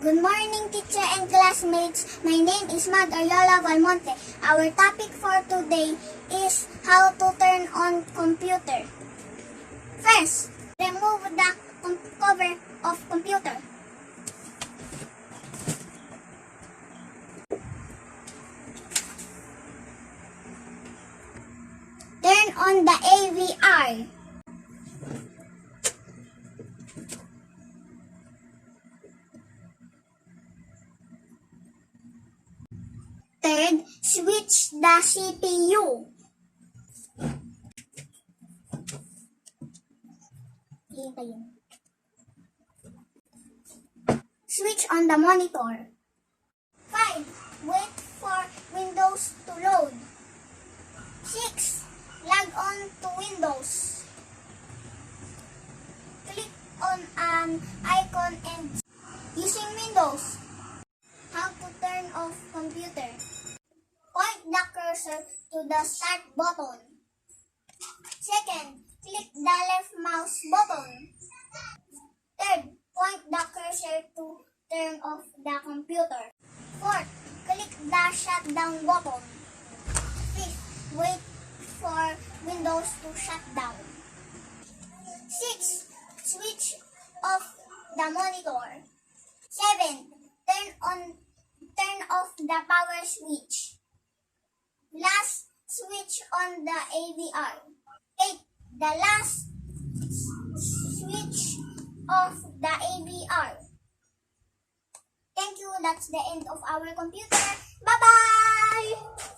Good morning, teacher and classmates. My name is Mad Ariola Valmonte. Our topic for today is how to turn on computer. First, remove the cover of computer. Turn on the AVR. Third, switch the CPU. Switch on the monitor. 5. Wait for Windows to load. 6. Log on to Windows. Click on an icon and using Windows. How to turn off computer. Point the cursor to the start button. Second, click the left mouse button. Third, point the cursor to turn off the computer. Fourth, click the shutdown button. Fifth, wait for Windows to shut down. Sixth, switch off the monitor. 7. Turn off the power switch. Last, switch on the AVR. 8. The last switch off the AVR. Thank you. That's the end of our computer. Bye-bye!